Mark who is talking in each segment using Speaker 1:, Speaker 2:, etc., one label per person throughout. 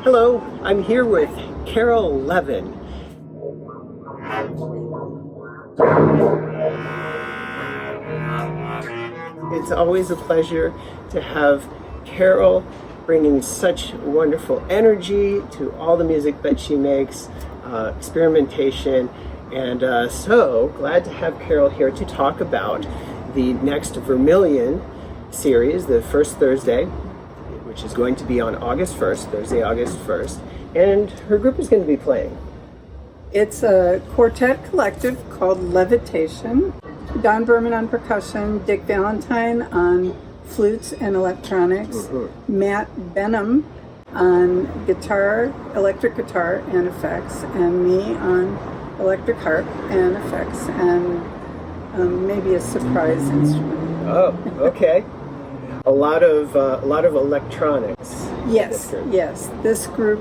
Speaker 1: Hello, I'm here with Carol Levin. It's always a pleasure to have Carol bringing such wonderful energy to all the music that she makes, experimentation, and so glad to have Carol here to talk about the next Vermillion series, the First Thursday, which is going to be on August 1st, Thursday, August 1st, and her group is going to be playing.
Speaker 2: It's a quartet collective called Levitation. Don Berman on percussion, Dick Valentine on flutes and electronics, Matt Benham on guitar, electric guitar and effects, and me on electric harp and effects, and maybe a surprise instrument.
Speaker 1: Oh, okay. A lot of electronics.
Speaker 2: Yes, yes. This group,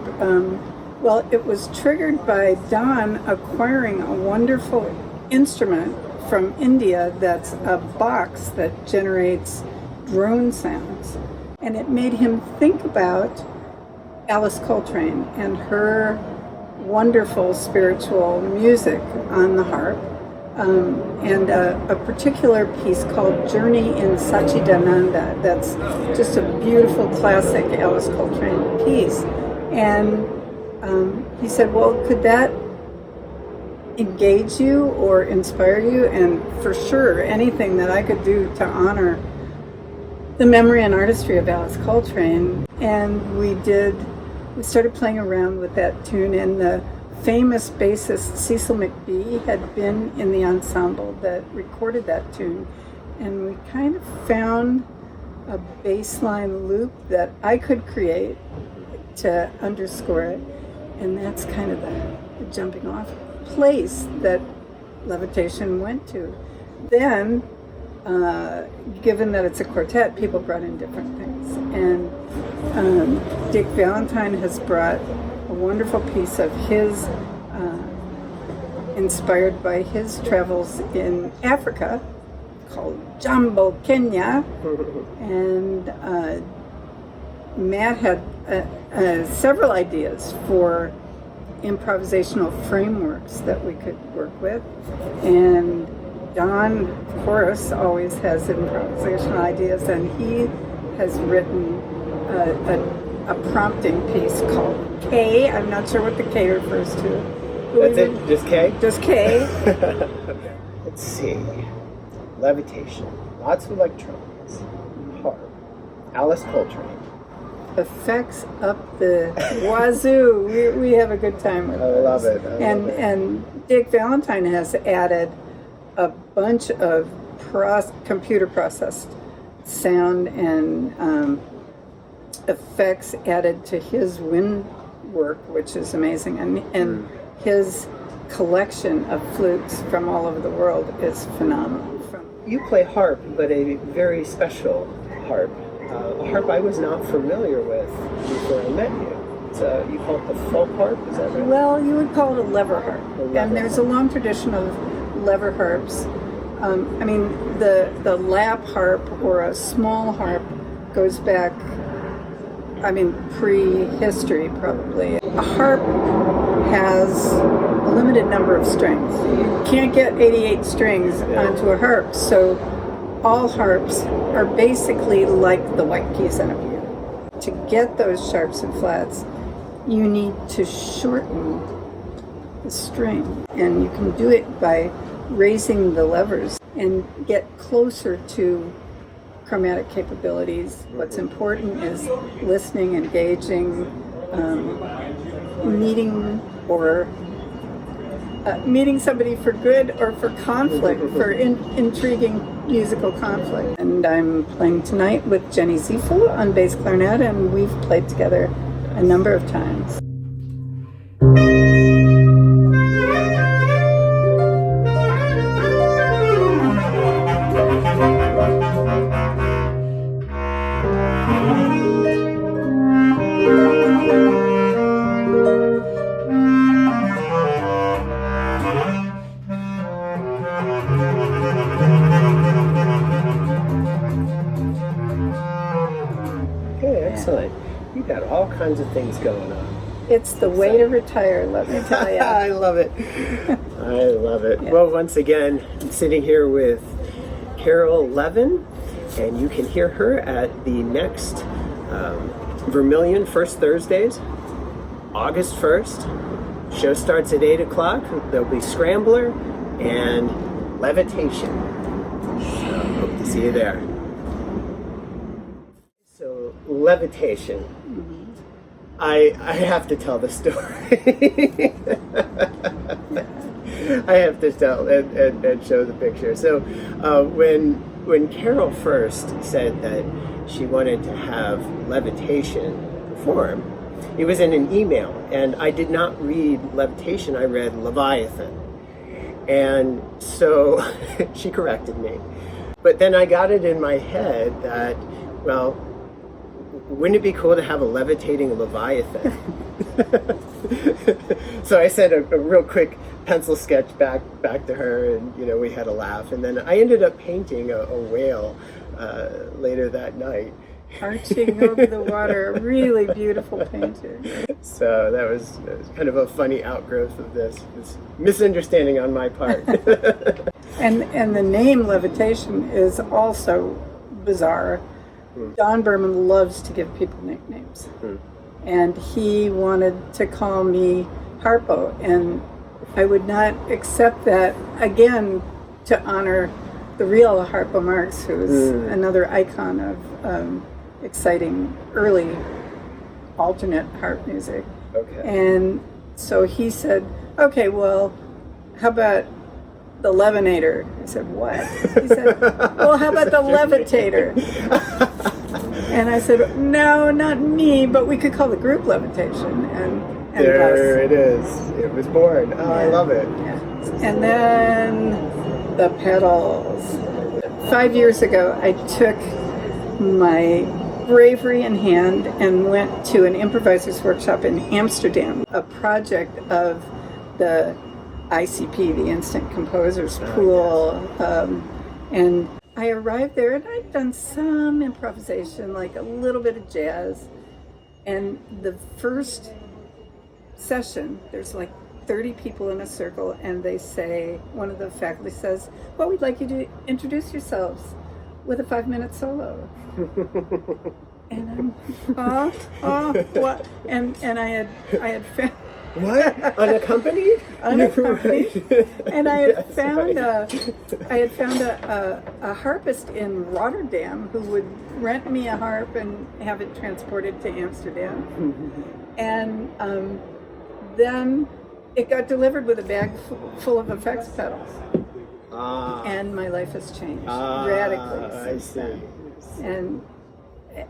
Speaker 2: well, it was triggered by Don acquiring a wonderful instrument from India that's a box that generates drone sounds. And it made him think about Alice Coltrane and her wonderful spiritual music on the harp, and a particular piece called Journey in Satchidananda. That's just a beautiful classic Alice Coltrane piece. And he said, well, could that engage you or inspire you? And for sure, anything that I could do to honor the memory and artistry of Alice Coltrane. And we started playing around with that tune, and the famous bassist Cecil McBee had been in the ensemble that recorded that tune, and we kind of found a bass line loop that I could create to underscore it, and that's kind of the jumping off place that Levitation went to. Then, given that it's a quartet, people brought in different things, and Dick Valentine has brought a wonderful piece of his, inspired by his travels in Africa, called Jambo Kenya, and Matt had several ideas for improvisational frameworks that we could work with, and Don, of course, always has improvisational ideas, and he has written a prompting piece called K. I'm not sure what the K refers to.
Speaker 1: That's it? Just K?
Speaker 2: Just K.
Speaker 1: Let's see. Levitation. Lots of electronics. Harp. Alice Coltrane.
Speaker 2: Effects up the wazoo. We have a good time with
Speaker 1: I love it.
Speaker 2: And Dick Valentine has added a bunch of computer processed sound and effects added to his wind work, which is amazing, and his collection of flutes from all over the world is phenomenal.
Speaker 1: You play harp, but a very special harp. A harp I was not familiar with before I met you. You call it the folk harp, is that right?
Speaker 2: Well, you would call it a lever harp. And there's a long tradition of lever harps. I mean, the lap harp or a small harp goes back, I mean, prehistory probably. A harp has a limited number of strings. You can't get 88 strings onto a harp, so all harps are basically like the white keys on a piano. To get those sharps and flats, you need to shorten the string, and you can do it by raising the levers and get closer to chromatic capabilities. What's important is listening, engaging, meeting somebody for good or for conflict, for intriguing musical conflict. And I'm playing tonight with Jenny Ziefel on bass clarinet, and we've played together a number of times.
Speaker 1: Okay, excellent. You got all kinds of things going on.
Speaker 2: It's the way to retire, let me tell you.
Speaker 1: I love it. I love it.
Speaker 2: Yeah.
Speaker 1: Well, once again, I'm sitting here with Carol Levin, and you can hear her at the next Vermillion First Thursdays, August 1st. Show starts at 8 o'clock. There'll be Scrambler and Levitation. So, hope to see you there. So, Levitation. I have to tell the story. I have to tell and show the picture. So when Carol first said that she wanted to have Levitation perform, it was in an email, and I did not read Levitation, I read Leviathan. And so she corrected me. But then I got it in my head that, well, wouldn't it be cool to have a levitating Leviathan? So I sent a real quick pencil sketch back to her, and we had a laugh. And then I ended up painting a whale later that night.
Speaker 2: Arching over the water, a really beautiful painting.
Speaker 1: So that was kind of a funny outgrowth of this misunderstanding on my part.
Speaker 2: And the name Levitation is also bizarre. Don Berman loves to give people nicknames. And he wanted to call me Harpo, and I would not accept that, again, to honor the real Harpo Marx, who is another icon of exciting early alternate harp music.
Speaker 1: Okay.
Speaker 2: And so he said, okay, well, how about the Levinator? I said, what? He said, well, how about the Levitator? And I said, no, not me, but we could call the group Levitation. And
Speaker 1: there it is. It was born. Oh, yeah. I love it.
Speaker 2: Yeah. And then the pedals. 5 years ago, I took my bravery in hand and went to an improviser's workshop in Amsterdam, a project of the ICP, the Instant Composers Pool, and I arrived there and I'd done some improvisation, like a little bit of jazz, and the first session, there's like 30 people in a circle, and they say, one of the faculty says, well, we'd like you to introduce yourselves with a 5-minute solo. And I'm, what? And I had found,
Speaker 1: what? Unaccompanied?
Speaker 2: Unaccompanied. And I had found a harpist in Rotterdam who would rent me a harp and have it transported to Amsterdam. And then it got delivered with a bag full of effects pedals. And my life has changed radically since then.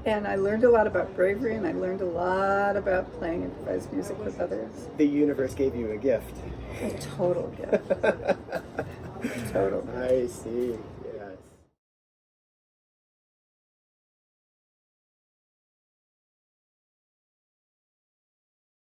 Speaker 2: And I learned a lot about bravery, and I learned a lot about playing improvised music with others.
Speaker 1: The universe gave you a gift.
Speaker 2: A total gift. Total gift.
Speaker 1: I see.